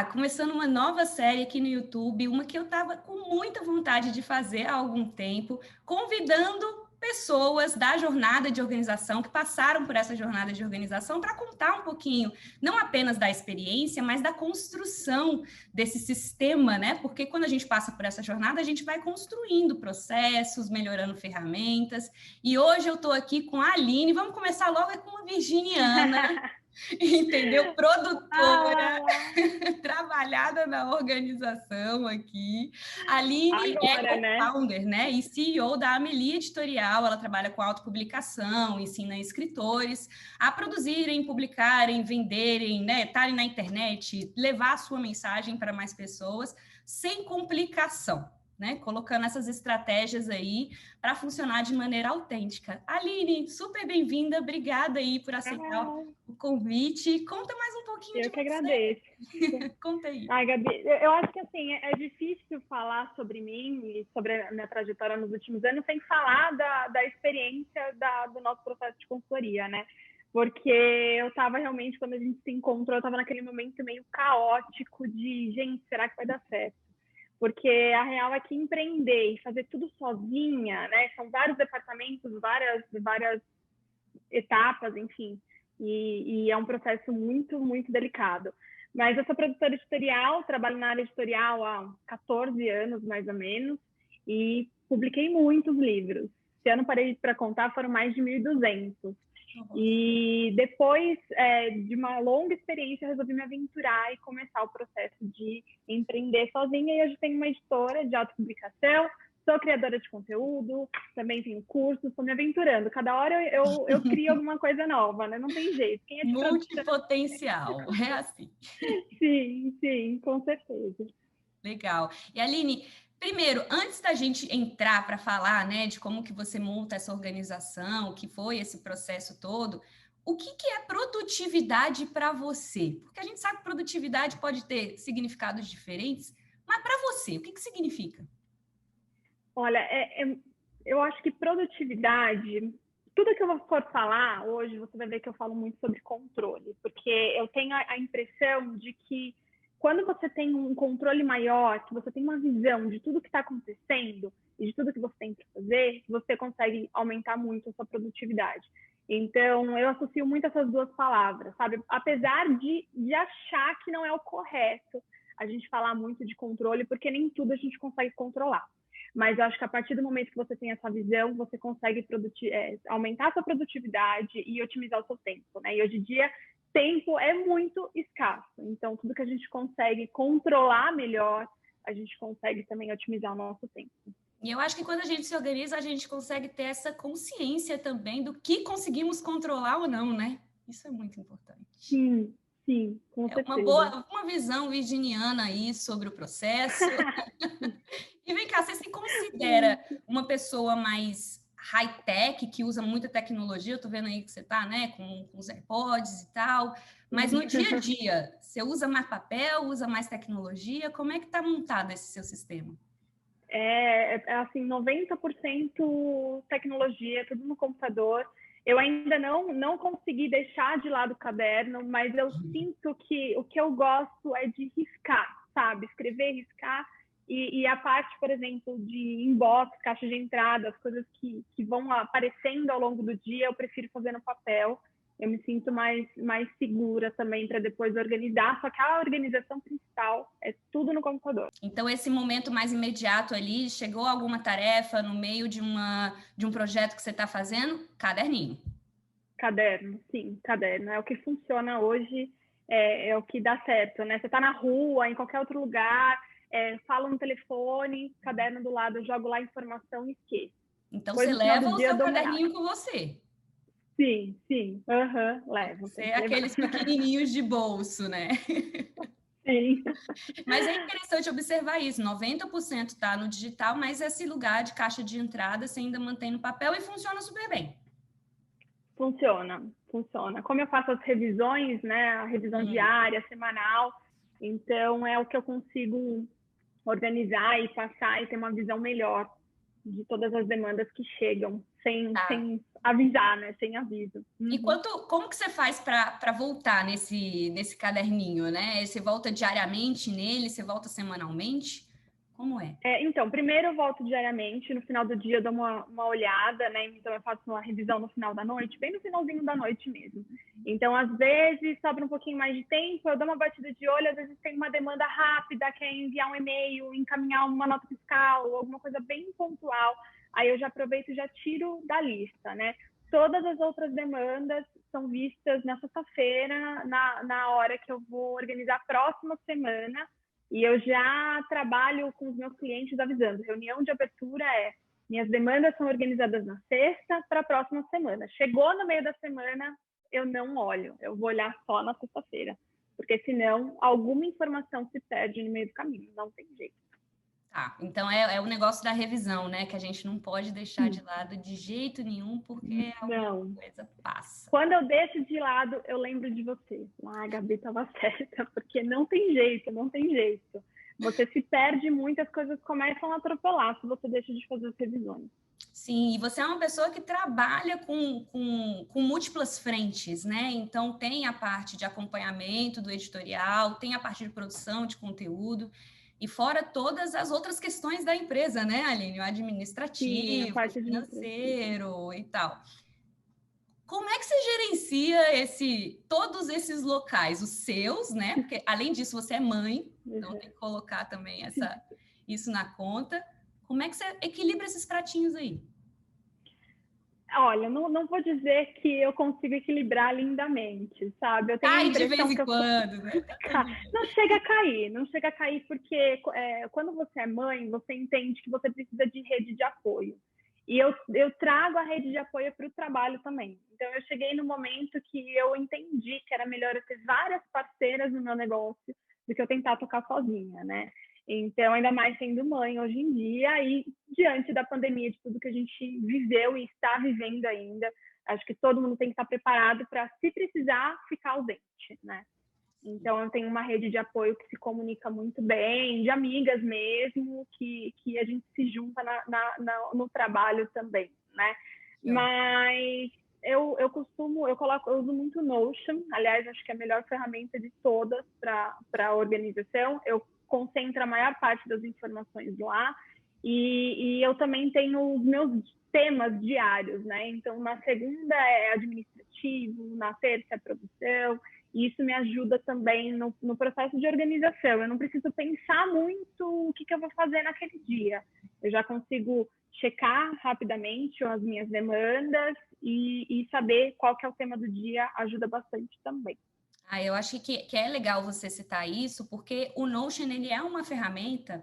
começando uma nova série aqui no YouTube, uma que eu estava com muita vontade de fazer há algum tempo, convidando pessoas da jornada de organização, que passaram por essa jornada de organização, para contar um pouquinho, não apenas da experiência, mas da construção desse sistema, né? Porque quando a gente passa por essa jornada, a gente vai construindo processos, melhorando ferramentas. E hoje eu estou aqui com a Aline, vamos começar logo com uma virginiana, entendeu? Produtora, trabalhada na organização aqui. A Aline é Agora, né? co-founder, né? E CEO da Amelie Editorial. Ela trabalha com autopublicação, ensina escritores a produzirem, publicarem, venderem, né? Estarem na internet, levar a sua mensagem para mais pessoas, sem complicação. Né, colocando essas estratégias aí para funcionar de maneira autêntica. Aline, super bem-vinda, obrigada aí por aceitar o convite. Conta mais um pouquinho de Eu que você. agradeço. Conta aí. Ai, Gabi, eu acho que assim, é difícil falar sobre mim e sobre a minha trajetória nos últimos anos sem falar da experiência do nosso processo de consultoria, né? Porque eu estava realmente, quando a gente se encontrou, eu estava naquele momento meio caótico de, gente, será que vai dar certo? Porque a real é que empreender e fazer tudo sozinha, né? São vários departamentos, várias etapas, enfim, e é um processo muito, muito delicado. Mas eu sou produtora editorial, trabalho na área editorial há 14 anos, mais ou menos, e publiquei muitos livros. Esse ano, parei para contar, foram mais de 1.200. E depois de uma longa experiência, eu resolvi me aventurar e começar o processo de empreender sozinha. E hoje tenho uma editora de autopublicação, sou criadora de conteúdo, também tenho curso, estou me aventurando. Cada hora eu crio alguma coisa nova, né? Não tem jeito. Quem é de multipotencial, é assim. Sim, com certeza. Legal. E Aline, primeiro, antes da gente entrar para falar, né, de como que você monta essa organização, o que foi esse processo todo, o que é produtividade para você? Porque a gente sabe que produtividade pode ter significados diferentes, mas para você, o que significa? Olha, eu acho que produtividade, tudo que eu for falar hoje, você vai ver que eu falo muito sobre controle, porque eu tenho a impressão de que quando você tem um controle maior, que você tem uma visão de tudo que está acontecendo e de tudo que você tem para fazer, você consegue aumentar muito a sua produtividade. Então, eu associo muito essas duas palavras, sabe? Apesar de achar que não é o correto a gente falar muito de controle, porque nem tudo a gente consegue controlar. Mas eu acho que a partir do momento que você tem essa visão, você consegue aumentar a sua produtividade e otimizar o seu tempo, né? E hoje em dia, tempo é muito escasso. Então, tudo que a gente consegue controlar melhor, a gente consegue também otimizar o nosso tempo. E eu acho que quando a gente se organiza, a gente consegue ter essa consciência também do que conseguimos controlar ou não, né? Isso é muito importante. Sim, com certeza. Uma visão virginiana aí sobre o processo. E vem cá, você se considera uma pessoa mais high-tech, que usa muita tecnologia? Eu tô vendo aí que você tá, né, com os AirPods e tal. Mas no dia a dia, você usa mais papel, usa mais tecnologia? Como é que tá montado esse seu sistema? Assim, 90% tecnologia, tudo no computador. Eu ainda não consegui deixar de lado o caderno, mas eu sinto que o que eu gosto é de riscar, sabe? Escrever, riscar. E a parte, por exemplo, de inbox, caixa de entrada, as coisas que vão aparecendo ao longo do dia, eu prefiro fazer no papel. Eu me sinto mais segura também para depois organizar. Só que a organização principal é tudo no computador. Então, esse momento mais imediato ali, chegou alguma tarefa no meio de um projeto que você está fazendo? Caderninho. Caderno, sim, caderno. É o que funciona hoje, é o que dá certo, né? Você está na rua, em qualquer outro lugar, fala no telefone, caderno do lado, eu jogo lá a informação e esqueço. Então, Depois, você no final leva do o dia, eu seu dou uma olhada. caderninho com você. Sim, levo. Você é aqueles pequenininhos de bolso, né? Sim. Mas é interessante observar isso, 90% está no digital, mas esse lugar de caixa de entrada você ainda mantém no papel e funciona super bem. Funciona. Como eu faço as revisões, né, a revisão diária, semanal, então é o que eu consigo organizar e passar e ter uma visão melhor de todas as demandas que chegam. sem avisar, né? Sem aviso. E como que você faz para voltar nesse caderninho, né? Você volta diariamente nele? Você volta semanalmente? Como é? Então, primeiro eu volto diariamente, no final do dia eu dou uma olhada, né? Então eu faço uma revisão no final da noite, bem no finalzinho da noite mesmo. Então, às vezes, sobra um pouquinho mais de tempo, eu dou uma batida de olho, às vezes tem uma demanda rápida, quer enviar um e-mail, encaminhar uma nota fiscal, alguma coisa bem pontual, aí eu já aproveito e já tiro da lista, né? Todas as outras demandas são vistas na sexta-feira, na hora que eu vou organizar a próxima semana. E eu já trabalho com os meus clientes avisando. Reunião de abertura minhas demandas são organizadas na sexta para a próxima semana. Chegou no meio da semana, eu não olho. Eu vou olhar só na sexta-feira. Porque senão alguma informação se perde no meio do caminho. Não tem jeito. Tá, então é o negócio da revisão, né? Que a gente não pode deixar de lado de jeito nenhum, porque alguma coisa passa. Quando eu deixo de lado, eu lembro de você. A Gabi estava certa, porque não tem jeito, não tem jeito. Você se perde muito, as coisas começam a atropelar se você deixa de fazer as revisões. Sim, e você é uma pessoa que trabalha com múltiplas frentes, né? Então, tem a parte de acompanhamento do editorial, tem a parte de produção de conteúdo, e fora todas as outras questões da empresa, né, Aline? O administrativo, Sim, a parte financeiro e tal. Como é que você gerencia todos esses locais, os seus, né? Porque, além disso, você é mãe, então tem que colocar também isso na conta. Como é que você equilibra esses pratinhos aí? Olha, não vou dizer que eu consigo equilibrar lindamente, sabe? Eu tenho a de vez impressão em quando, né? Não chega a cair, porque quando você é mãe, você entende que você precisa de rede de apoio. E eu trago a rede de apoio para o trabalho também. Então, eu cheguei no momento que eu entendi que era melhor eu ter várias parceiras no meu negócio do que eu tentar tocar sozinha, né? Então, ainda mais sendo mãe hoje em dia e diante da pandemia, de tudo que a gente viveu e está vivendo ainda, acho que todo mundo tem que estar preparado para, se precisar, ficar ausente, né? Então, eu tenho uma rede de apoio que se comunica muito bem, de amigas mesmo, que a gente se junta no trabalho também, né? Mas eu uso muito Notion, aliás, acho que é a melhor ferramenta de todas para a organização. Eu concentro a maior parte das informações lá e eu também tenho os meus temas diários, né? Então, na segunda é administrativo, na terça é produção, e isso me ajuda também no processo de organização. Eu não preciso pensar muito o que eu vou fazer naquele dia. Eu já consigo checar rapidamente as minhas demandas e saber qual que é o tema do dia ajuda bastante também. Eu acho que é legal você citar isso, porque o Notion ele é uma ferramenta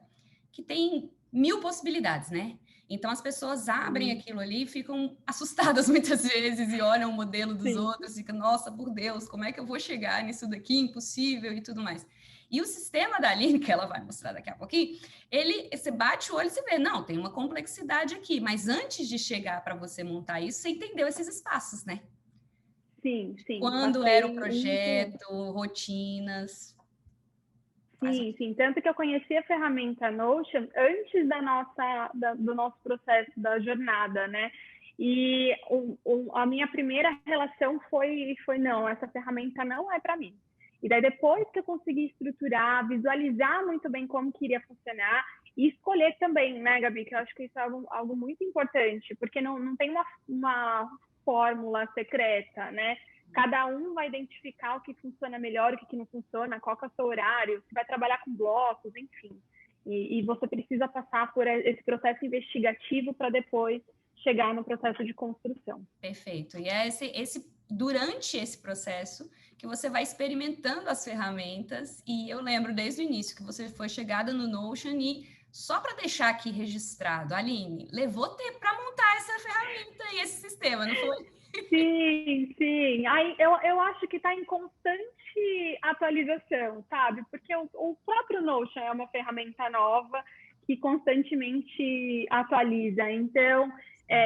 que tem 1000 possibilidades, né? Então, as pessoas abrem aquilo ali e ficam assustadas muitas vezes e olham o modelo dos outros e ficam, nossa, por Deus, como é que eu vou chegar nisso daqui? Impossível e tudo mais. E o sistema da Aline, que ela vai mostrar daqui a pouquinho, você bate o olho e você vê, não, tem uma complexidade aqui, mas antes de chegar para você montar isso, você entendeu esses espaços, né? Sim. Quando era o projeto, rotinas... Sim. Tanto que eu conheci a ferramenta Notion antes do nosso processo da jornada, né? E a minha primeira relação foi não, essa ferramenta não é para mim. E daí depois que eu consegui estruturar, visualizar muito bem como que iria funcionar e escolher também, né, Gabi? Que eu acho que isso é algo muito importante, porque não tem uma fórmula secreta, né? Cada um vai identificar o que funciona melhor, o que não funciona, qual que é o seu horário, se vai trabalhar com blocos, enfim. E você precisa passar por esse processo investigativo para depois chegar no processo de construção. Perfeito. E é durante esse processo que você vai experimentando as ferramentas. E eu lembro desde o início que você foi chegada no Notion e só para deixar aqui registrado, Aline, levou tempo para montar essa ferramenta e esse sistema, não foi? Sim. Aí eu acho que está em constante atualização, sabe? Porque o próprio Notion é uma ferramenta nova que constantemente atualiza. Então,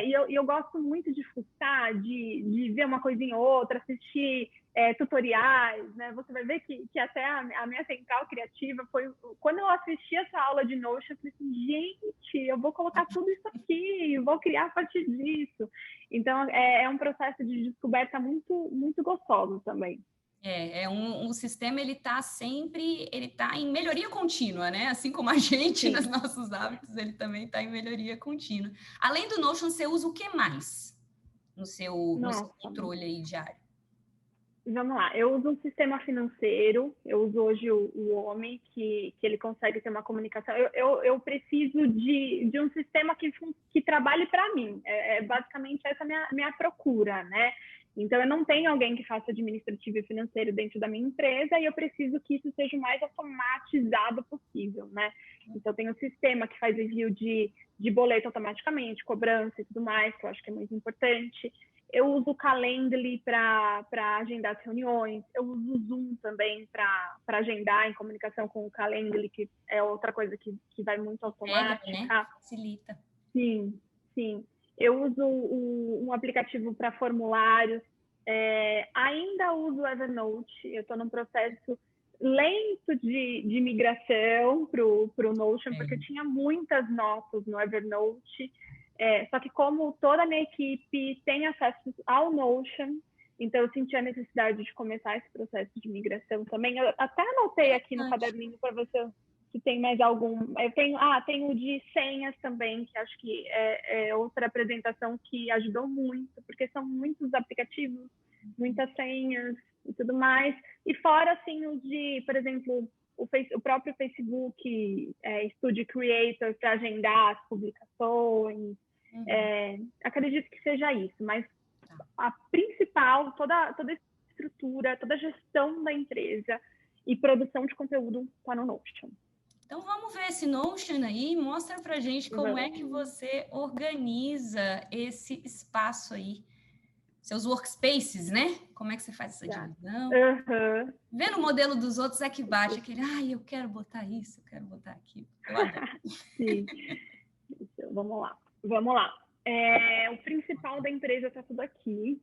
eu gosto muito de fuçar, de ver uma coisinha ou outra, assistir tutoriais, né? Você vai ver que até a minha central criativa foi... Quando eu assisti essa aula de Notion, eu falei assim, gente, eu vou colocar tudo isso aqui, vou criar a partir disso. Então, é um processo de descoberta muito, muito gostoso também. O sistema, ele está em melhoria contínua, né? Assim como a gente, Sim. nos nossos hábitos, ele também está em melhoria contínua. Além do Notion, você usa o que mais no seu controle aí diário? Vamos lá, eu uso um sistema financeiro, eu uso hoje o Homem, que ele consegue ter uma comunicação. Eu preciso de um sistema que trabalhe para mim, basicamente essa minha procura, né? Então, eu não tenho alguém que faça administrativo e financeiro dentro da minha empresa e eu preciso que isso seja o mais automatizado possível, né? Então, eu tenho um sistema que faz envio de boleto automaticamente, cobrança e tudo mais, que eu acho que é muito importante. Eu uso o Calendly para agendar as reuniões. Eu uso o Zoom também para agendar em comunicação com o Calendly, que é outra coisa que vai muito automática. Né? Facilita. Sim, sim. Eu uso um aplicativo para formulários. Ainda uso o Evernote. Eu estou num processo lento de migração para o Notion, porque eu tinha muitas notas no Evernote. Só que como toda a minha equipe tem acesso ao Notion, então eu senti a necessidade de começar esse processo de migração também. Eu até anotei aqui no caderninho para ver se tem mais algum. Eu tenho o de senhas também, que acho que é outra apresentação que ajudou muito, porque são muitos aplicativos, muitas senhas e tudo mais. E fora, assim, o de, por exemplo, o próprio Facebook Studio Creator para agendar as publicações. Acredito que seja isso, mas a principal, toda a estrutura, toda a gestão da empresa e produção de conteúdo está no Notion. Então, vamos ver esse Notion aí, mostra pra gente como é que você organiza esse espaço aí, seus workspaces, né? Como é que você faz essa divisão? Vendo o modelo dos outros é que bate aquele, eu quero botar isso, eu quero botar aquilo. Eu adoro. Sim. Vamos lá. O principal da empresa está tudo aqui.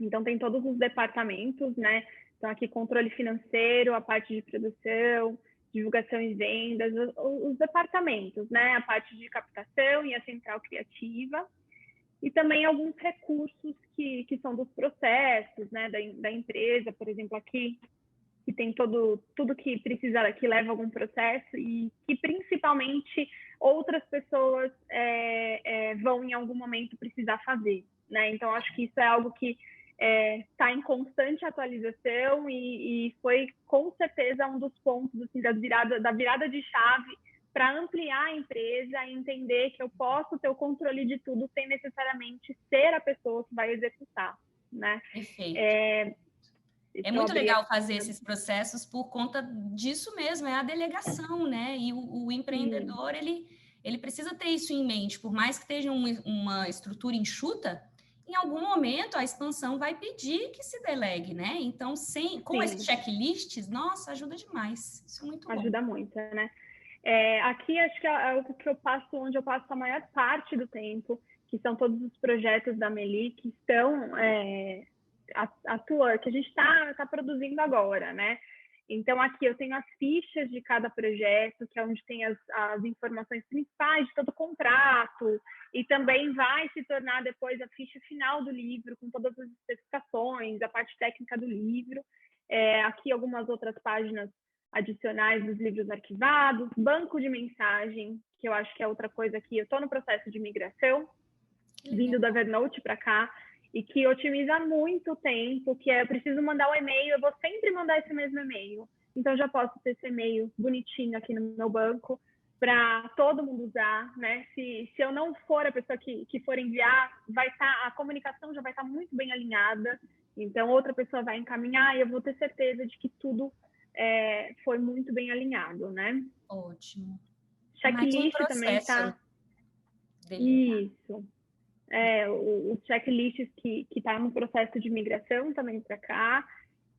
Então, tem todos os departamentos, né? Então, aqui, controle financeiro, a parte de produção, divulgação e vendas, os departamentos, né? A parte de captação e a central criativa. E também alguns recursos que são dos processos, né? Da empresa, por exemplo, aqui, que tem tudo que precisa, que leva algum processo e que principalmente outras pessoas vão em algum momento precisar fazer, né? Então, acho que isso é algo que está em constante atualização e foi com certeza um dos pontos assim, da virada de chave para ampliar a empresa e entender que eu posso ter o controle de tudo sem necessariamente ser a pessoa que vai executar, né? Perfeito. É muito legal fazer esses processos por conta disso mesmo, é a delegação, né? E o empreendedor, ele precisa ter isso em mente, por mais que esteja uma estrutura enxuta, em algum momento a expansão vai pedir que se delegue, né? Então, com esses checklists, nossa, ajuda demais. Isso é muito bom. Ajuda muito, né? Aqui acho que é o que eu passo, onde eu passo a maior parte do tempo, que são todos os projetos da Meli que estão que a gente está produzindo agora, né? Então, aqui eu tenho as fichas de cada projeto, que é onde tem as informações principais de todo o contrato, e também vai se tornar depois a ficha final do livro, com todas as especificações, a parte técnica do livro. Aqui algumas outras páginas adicionais dos livros arquivados, banco de mensagem, que eu acho que é outra coisa que eu estou no processo de migração, vindo do Evernote para cá, e que otimiza muito o tempo, que eu preciso mandar um e-mail, eu vou sempre mandar esse mesmo e-mail. Então, eu já posso ter esse e-mail bonitinho aqui no meu banco para todo mundo usar, né? Se eu não for a pessoa que for enviar, a comunicação já vai estar muito bem alinhada, então outra pessoa vai encaminhar e eu vou ter certeza de que tudo foi muito bem alinhado, né? Ótimo. Checklist também está... Isso. O checklist que está no processo de migração também para cá,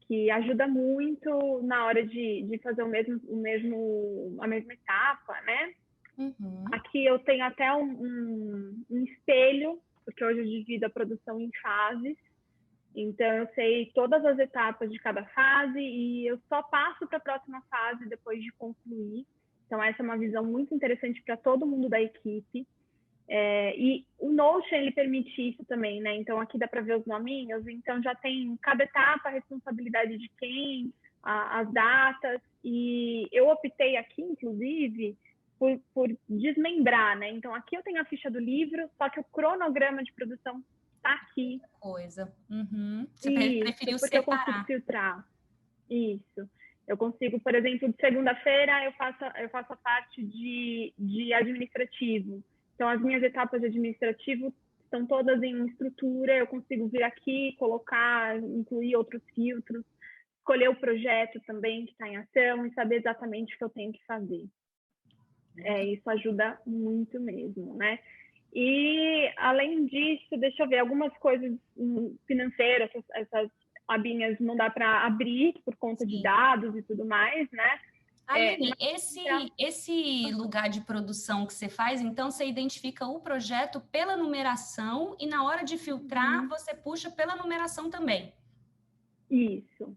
que ajuda muito na hora de fazer a mesma etapa, né? Aqui eu tenho até um espelho, porque hoje eu divido a produção em fases. Então, eu sei todas as etapas de cada fase e eu só passo para a próxima fase depois de concluir. Então, essa é uma visão muito interessante para todo mundo da equipe. E o Notion, ele permite isso também, né? Então, aqui dá para ver os nominhos. Então, já tem cada etapa, a responsabilidade de quem, as datas. E eu optei aqui, inclusive, por desmembrar, né? Então, aqui eu tenho a ficha do livro, só que o cronograma de produção está aqui. Coisa. Uhum. Você Isso, preferiu porque separar. eu consigo filtrar. Isso. Eu consigo, por exemplo, de segunda-feira eu faço a parte de administrativo. Então, as minhas etapas de administrativo estão todas em estrutura, eu consigo vir aqui, colocar, incluir outros filtros, escolher o projeto também que está em ação e saber exatamente o que eu tenho que fazer. Isso ajuda muito mesmo, né? E, além disso, deixa eu ver, algumas coisas financeiras, essas abinhas não dá para abrir por conta de dados e tudo mais, né? Aline, esse lugar de produção que você faz, então você identifica o projeto pela numeração e na hora de filtrar, você puxa pela numeração também. Isso.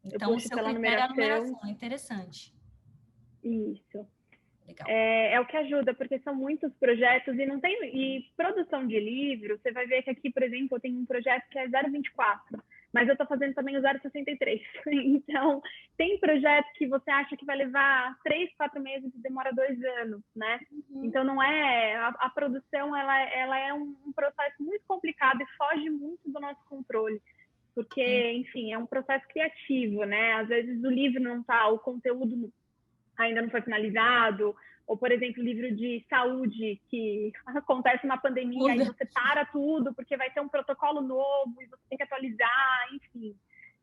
Então, o seu critério é a numeração, interessante. Isso. Legal. É o que ajuda, porque são muitos projetos e não tem. E produção de livro, você vai ver que aqui, por exemplo, eu tenho um projeto que é 0,24, mas eu estou fazendo também o 0,63. Então, tem projeto que você acha que vai levar 3, 4 meses e demora 2 anos, né? Então, não é. A produção, ela é um processo muito complicado e foge muito do nosso controle. Porque, enfim, é um processo criativo, né? Às vezes o livro não está, o conteúdo ainda não foi finalizado, ou, por exemplo, livro de saúde, que acontece uma pandemia e você para tudo porque vai ter um protocolo novo e você tem que atualizar, enfim.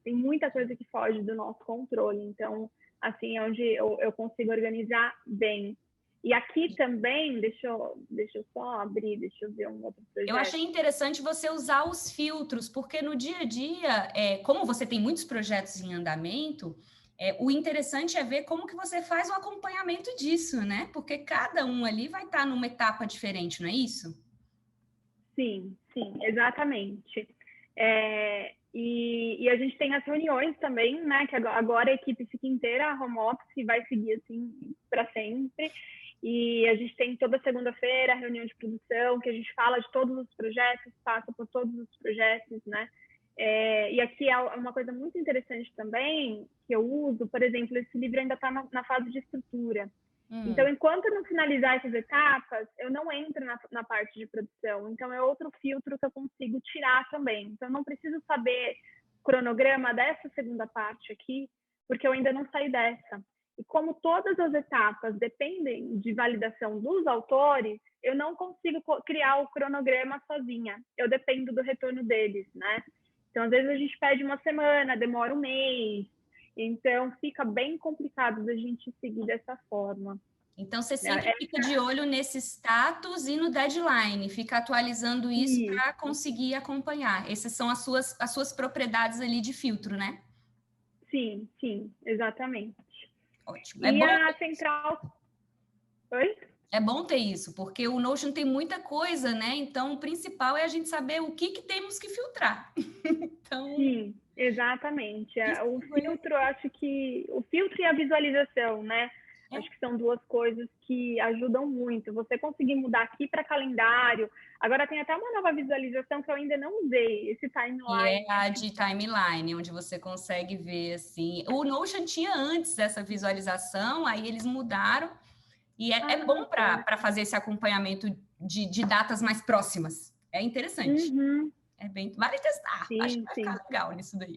Tem muita coisa que foge do nosso controle. Então, assim, é onde eu consigo organizar bem. E aqui também, deixa eu só abrir, deixa eu ver um outro projeto. Eu achei interessante você usar os filtros, porque no dia a dia, como você tem muitos projetos em andamento, o interessante é ver como que você faz o acompanhamento disso, né? Porque cada um ali vai estar numa etapa diferente, não é isso? Sim, exatamente. E a gente tem as reuniões também, né? Que agora a equipe fica inteira home office e vai seguir assim para sempre. E a gente tem toda segunda-feira a reunião de produção, que a gente fala de todos os projetos, passa por todos os projetos, né? E aqui é uma coisa muito interessante também, que eu uso, por exemplo, esse livro ainda está na fase de estrutura. Então, enquanto eu não finalizar essas etapas, eu não entro na parte de produção. Então, é outro filtro que eu consigo tirar também. Então, eu não preciso saber o cronograma dessa segunda parte aqui, porque eu ainda não saí dessa. E como todas as etapas dependem de validação dos autores, eu não consigo criar o cronograma sozinha. Eu dependo do retorno deles, né? Então, às vezes a gente pede uma semana, demora um mês. Então, fica bem complicado da gente seguir dessa forma. Então, você sempre fica de olho nesse status e no deadline, fica atualizando isso para conseguir acompanhar. Essas são as suas propriedades ali de filtro, né? Sim, exatamente. Ótimo. E a central... Oi? É bom ter isso, porque o Notion tem muita coisa, né? Então, o principal é a gente saber o que temos que filtrar. Então... Sim, exatamente. O filtro, acho que... O filtro e a visualização, né? Acho que são duas coisas que ajudam muito. Você conseguir mudar aqui para calendário. Agora tem até uma nova visualização que eu ainda não usei, esse timeline. E é a de timeline, onde você consegue ver, assim... O Notion tinha antes essa visualização, aí eles mudaram. E é bom para fazer esse acompanhamento de datas mais próximas. É interessante. Vale testar. Sim, acho que vai ficar legal nisso daí.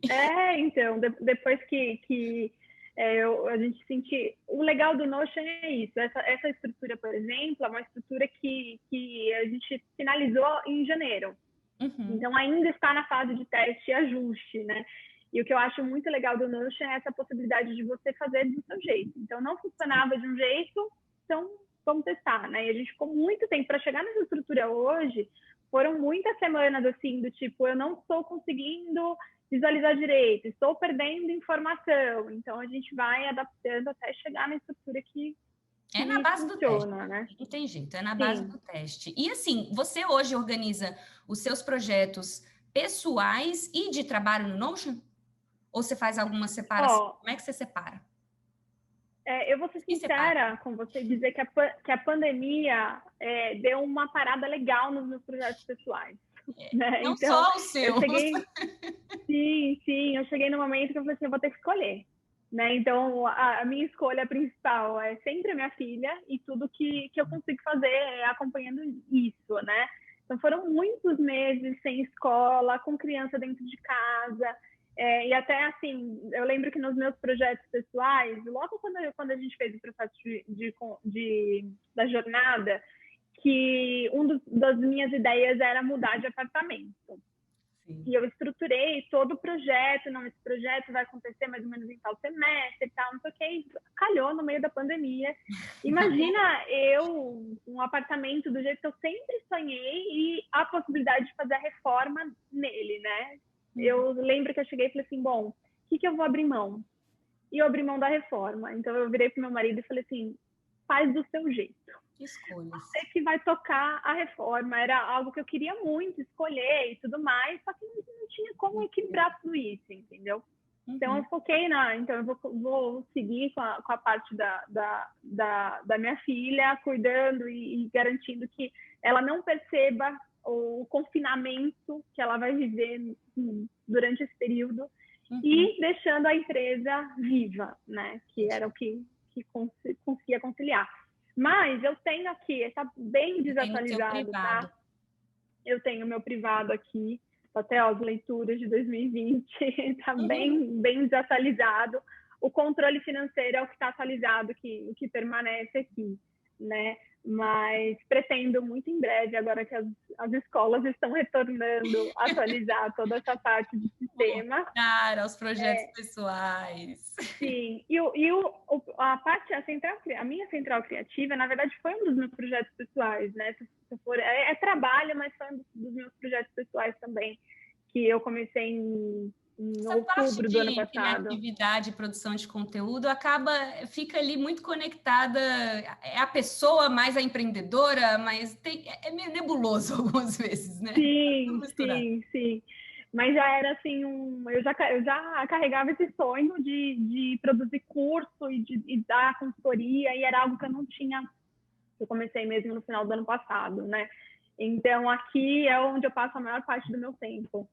Então, depois que a gente sentir... O legal do Notion é isso. Essa estrutura, por exemplo, é uma estrutura que a gente finalizou em janeiro. Então, ainda está na fase de teste e ajuste, né? E o que eu acho muito legal do Notion é essa possibilidade de você fazer do seu jeito. Então, não funcionava de um jeito, então vamos testar, né? E a gente ficou muito tempo para chegar nessa estrutura hoje. Foram muitas semanas assim do tipo, eu não estou conseguindo visualizar direito, estou perdendo informação. Então a gente vai adaptando até chegar na estrutura que na base funciona, do teste, né? Não tem jeito, é na base do teste. E assim, você hoje organiza os seus projetos pessoais e de trabalho no Notion? Ou você faz alguma separação? Como é que você separa? Eu vou ser sincera com você e dizer que a pandemia deu uma parada legal nos meus projetos pessoais. Né? Não então, só os seus. Sim, eu cheguei no momento que eu falei assim, eu vou ter que escolher. Né? Então, a minha escolha principal é sempre a minha filha e tudo que eu consigo fazer acompanhando isso, né? Então, foram muitos meses sem escola, com criança dentro de casa. E até, assim, eu lembro que nos meus projetos pessoais, logo quando a gente fez o processo da jornada, que das minhas ideias era mudar de apartamento. Sim. E eu estruturei todo o projeto, não, esse projeto vai acontecer mais ou menos em tal semestre e tal, não sei o que, calhou no meio da pandemia. Imagina um apartamento do jeito que eu sempre sonhei e a possibilidade de fazer a reforma nele, né? Eu lembro que eu cheguei e falei assim, bom, o que eu vou abrir mão? E eu abri mão da reforma. Então eu virei pro meu marido e falei assim, faz do seu jeito. Escolhas. Você que vai tocar a reforma. Era algo que eu queria muito escolher e tudo mais, só que não tinha como equilibrar tudo isso, entendeu? Então eu foquei então eu vou seguir com a parte da minha filha, cuidando e garantindo que ela não perceba o confinamento que ela vai viver durante esse período e deixando a empresa viva, né? Que era o que conseguia conciliar. Mas eu tenho aqui, está bem desatualizado, tá? Eu tenho meu privado aqui, até as leituras de 2020, está bem desatualizado. O controle financeiro é o que está atualizado, o que permanece aqui, né? Mas pretendo muito em breve, agora que as escolas estão retornando, atualizar toda essa parte de sistema. Cara, os projetos pessoais. Sim, e a minha central criativa, na verdade, foi um dos meus projetos pessoais, né? Se for, trabalho, mas foi um dos meus projetos pessoais também, que eu comecei em outubro do ano passado. Criatividade e produção de conteúdo fica ali muito conectada, é a pessoa mais a empreendedora, mas é meio nebuloso algumas vezes, né? Sim. Mas já era assim, eu já carregava esse sonho de produzir curso e dar consultoria, e era algo que eu não tinha, eu comecei mesmo no final do ano passado, né? Então, aqui é onde eu passo a maior parte do meu tempo.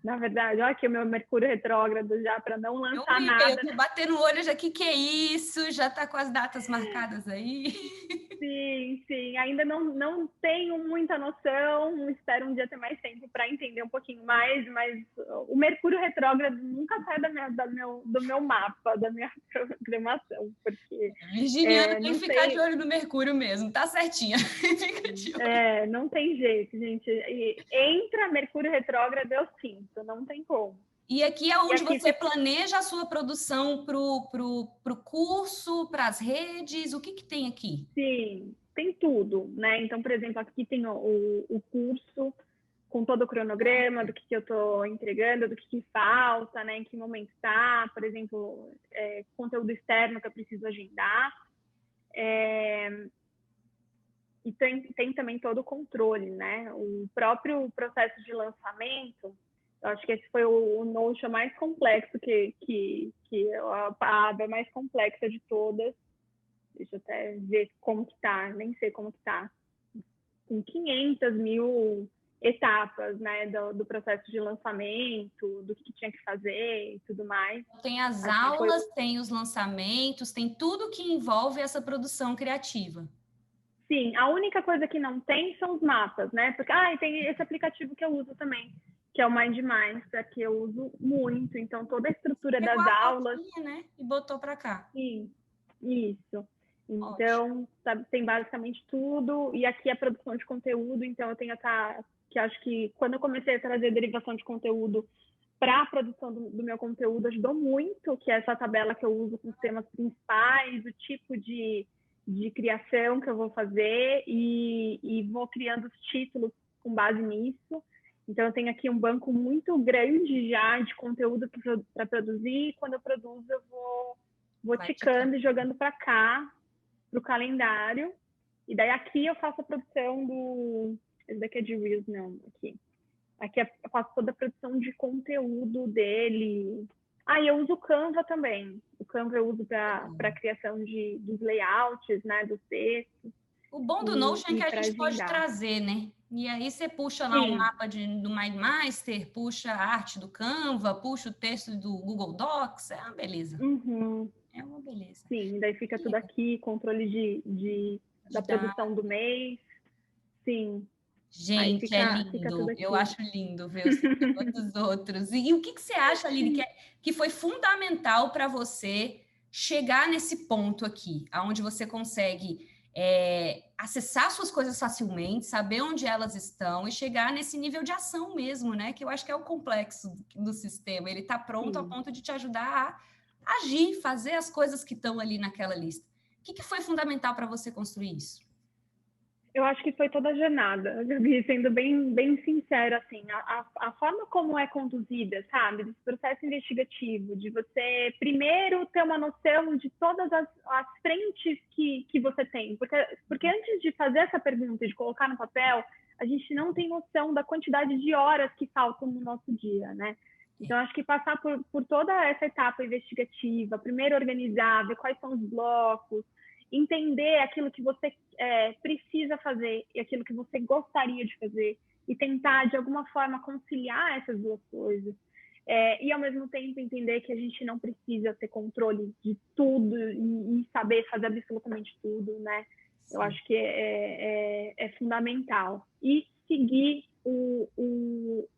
Na verdade, olha aqui o meu Mercúrio retrógrado já, para não lançar nada. Eu tô batendo o olho já, que é isso? Já tá com as datas marcadas aí? Sim. Ainda não tenho muita noção, espero um dia ter mais tempo para entender um pouquinho mais, mas o Mercúrio retrógrado nunca sai do meu mapa, da minha programação, porque... Virginiana tem que ficar de olho no Mercúrio mesmo, tá certinha. Fica de olho. Não tem jeito, gente. Entra Mercúrio retrógrado, eu sinto, não tem como. E aqui é onde você planeja a sua produção pro curso, para as redes, o que tem aqui? Sim, tem tudo, né? Então, por exemplo, aqui tem o curso com todo o cronograma do que eu estou entregando, do que falta, né? Em que momento está, por exemplo, conteúdo externo que eu preciso agendar. E tem também todo o controle, né? O próprio processo de lançamento, eu acho que esse foi o Notion mais complexo, a aba mais complexa de todas. Deixa eu até ver como que tá, nem sei como que tá. Com 500 mil etapas, né, do processo de lançamento, do que tinha que fazer e tudo mais. Tem as aulas, tem os lançamentos, tem tudo que envolve essa produção criativa. Sim, a única coisa que não tem são os mapas, né? Porque tem esse aplicativo que eu uso também, que é o Mind Mindset, que eu uso muito. Então, toda a estrutura das aulas... né? E botou para cá. Sim, isso. Então, tem basicamente tudo. E aqui a produção de conteúdo. Então, eu tenho que acho que quando eu comecei a trazer derivação de conteúdo para a produção do meu conteúdo, ajudou muito, que é essa tabela que eu uso com os temas principais, o tipo de criação que eu vou fazer e vou criando os títulos com base nisso. Então, eu tenho aqui um banco muito grande já de conteúdo para produzir. E quando eu produzo, eu vou ticando e jogando para cá, para o calendário. E daí aqui eu faço a produção esse daqui é de Reels, não. Aqui é faço toda a produção de conteúdo dele. E eu uso o Canva também. O Canva eu uso para a criação dos layouts, né, dos textos. O bom do Notion é que a gente pode trazer, né? E aí você puxa lá um mapa do MindMaster, puxa a arte do Canva, puxa o texto do Google Docs, é uma beleza. É uma beleza. Sim, daí fica tudo aqui, controle da produção do mês. Sim. Gente, é lindo. Eu acho lindo ver os dos outros. E o que você acha, Aline, que foi fundamental para você chegar nesse ponto aqui, onde você consegue acessar suas coisas facilmente, saber onde elas estão e chegar nesse nível de ação mesmo, né? Que eu acho que é o complexo do sistema. Ele está pronto ao ponto de te ajudar a agir, fazer as coisas que estão ali naquela lista. O que foi fundamental para você construir isso? Eu acho que foi toda a jornada, Gabi, sendo bem sincera, assim, a forma como é conduzida, sabe, desse processo investigativo, de você primeiro ter uma noção de todas as frentes que você tem, porque antes de fazer essa pergunta, de colocar no papel, a gente não tem noção da quantidade de horas que faltam no nosso dia, né? Então, acho que passar por toda essa etapa investigativa, primeiro organizar, ver quais são os blocos, entender aquilo que você precisa fazer e aquilo que você gostaria de fazer e tentar, de alguma forma, conciliar essas duas coisas. E, ao mesmo tempo, entender que a gente não precisa ter controle de tudo e saber fazer absolutamente tudo, né? Sim. Eu acho que é fundamental. E seguir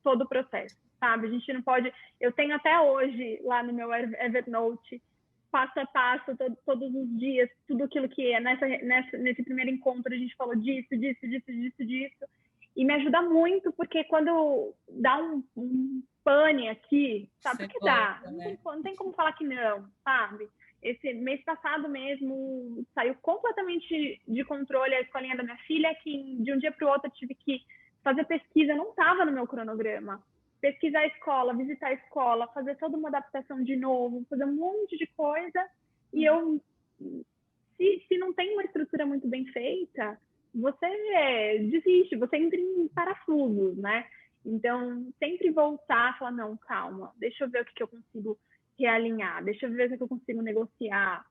todo o processo, sabe? A gente não pode... Eu tenho até hoje, lá no meu Evernote, passo a passo, todos os dias, tudo aquilo que nesse primeiro encontro a gente falou disso, e me ajuda muito, porque quando dá um pane aqui, sabe o que dá? Né? Não tem como falar que não, sabe? Esse mês passado mesmo saiu completamente de controle a escolinha da minha filha, que de um dia para o outro eu tive que fazer pesquisa, não estava no meu cronograma. Pesquisar a escola, visitar a escola, fazer toda uma adaptação de novo, fazer um monte de coisa. E eu, se não tem uma estrutura muito bem feita, você desiste, você entra em parafusos, né? Então, sempre voltar, falar, não, calma, deixa eu ver o que eu consigo realinhar, deixa eu ver o que eu consigo negociar,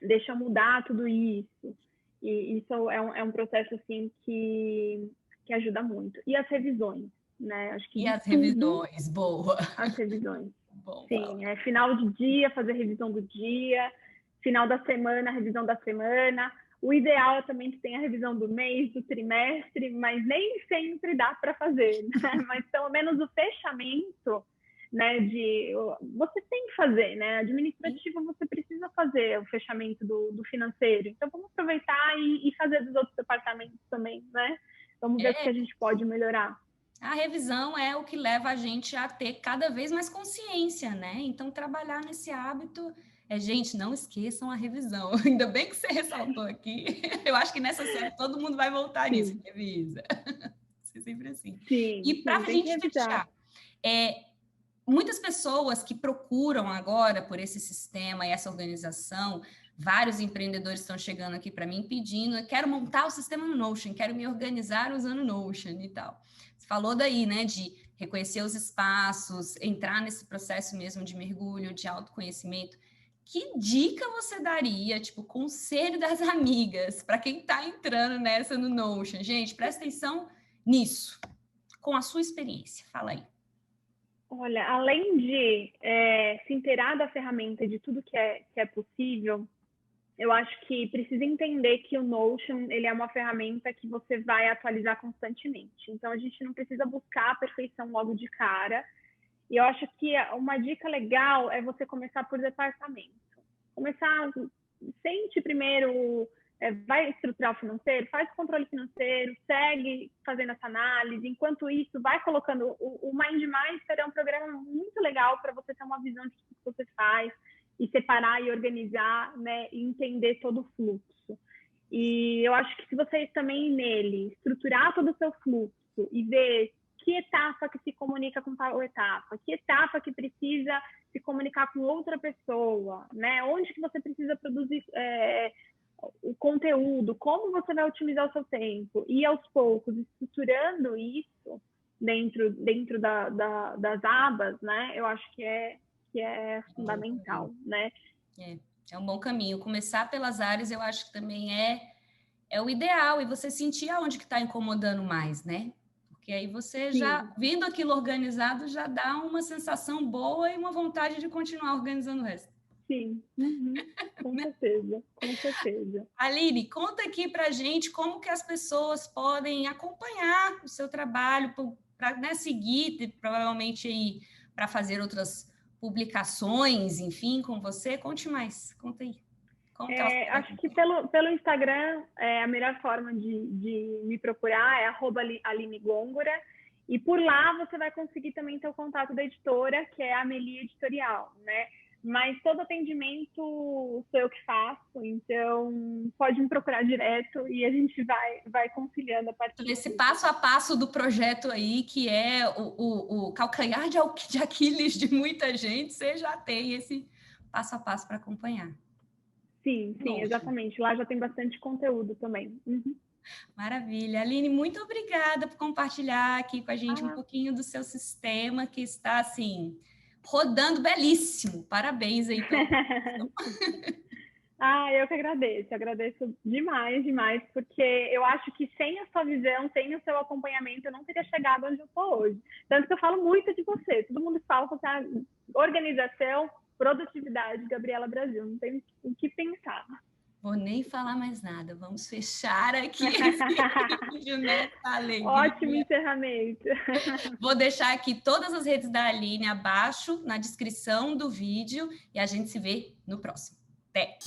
deixa eu mudar tudo isso. E isso é um processo, assim, que ajuda muito. E as revisões. Né? Acho que e as revisões, boa. As revisões. Bom, sim, final de dia, fazer revisão do dia, final da semana, revisão da semana. O ideal é também que tenha a revisão do mês, do trimestre, mas nem sempre dá para fazer, né? Mas pelo menos o fechamento, né, você tem que fazer, né? Administrativo você precisa fazer o fechamento do financeiro. Então vamos aproveitar e fazer dos outros departamentos também, né? Vamos ver o que a gente pode melhorar. A revisão é o que leva a gente a ter cada vez mais consciência, né? Então, trabalhar nesse hábito gente, não esqueçam a revisão. Ainda bem que você ressaltou aqui. Eu acho que nessa série todo mundo vai voltar nisso, revisa. É sempre assim. Sim, e para a gente fechar, muitas pessoas que procuram agora por esse sistema e essa organização, vários empreendedores estão chegando aqui para mim pedindo, eu quero montar o sistema no Notion, quero me organizar usando o Notion e tal. Você falou daí, né, de reconhecer os espaços, entrar nesse processo mesmo de mergulho, de autoconhecimento. Que dica você daria, tipo, conselho das amigas, para quem está entrando nessa no Notion? Gente, presta atenção nisso, com a sua experiência. Fala aí. Olha, além de se inteirar da ferramenta, de tudo que é possível, eu acho que precisa entender que o Notion ele é uma ferramenta que você vai atualizar constantemente. Então, a gente não precisa buscar a perfeição logo de cara. E eu acho que uma dica legal é você começar por departamento. Sente primeiro, vai estruturar o financeiro, faz o controle financeiro, segue fazendo essa análise. Enquanto isso, vai colocando... O MindMaster é um programa muito legal para você ter uma visão de tudo que você faz, e separar e organizar, né, e entender todo o fluxo. E eu acho que se você também nele estruturar todo o seu fluxo e ver que etapa que se comunica com tal etapa, que etapa que precisa se comunicar com outra pessoa, né, onde que você precisa produzir o conteúdo, como você vai otimizar o seu tempo, e aos poucos estruturando isso, dentro das abas, né? Eu acho que é fundamental, né? É um bom caminho. Começar pelas áreas, eu acho que também é o ideal, e você sentir aonde que está incomodando mais, né? Porque aí você já, vendo aquilo organizado, já dá uma sensação boa e uma vontade de continuar organizando o resto. Sim, com certeza, com certeza. Aline, conta aqui pra gente como que as pessoas podem acompanhar o seu trabalho, para, né, seguir, provavelmente aí para fazer outras publicações, enfim, com você. Conte mais, conta aí. Como que elas podem acho que pelo Instagram, a melhor forma de me procurar é @Aline Gongora, e por lá você vai conseguir também ter o contato da editora, que é a Amelie Editorial, né? Mas todo atendimento sou eu que faço, então pode me procurar direto e a gente vai conciliando a partir esse disso. passo a passo do projeto aí, que é o calcanhar de Aquiles de muita gente, você já tem esse passo a passo para acompanhar. Sim, exatamente. Lá já tem bastante conteúdo também. Maravilha. Aline, muito obrigada por compartilhar aqui com a gente um pouquinho do seu sistema, que está, assim, rodando belíssimo. Parabéns aí pela eu que agradeço demais, porque eu acho que sem a sua visão, sem o seu acompanhamento, eu não teria chegado onde eu estou hoje. Tanto que eu falo muito de você, todo mundo fala que você é organização, produtividade, Gabriela Brasil, não tem o que pensar. Vou nem falar mais nada, vamos fechar aqui esse vídeo, né? Alegria. Ótimo encerramento. Vou deixar aqui todas as redes da Aline abaixo, na descrição do vídeo, e a gente se vê no próximo. Até!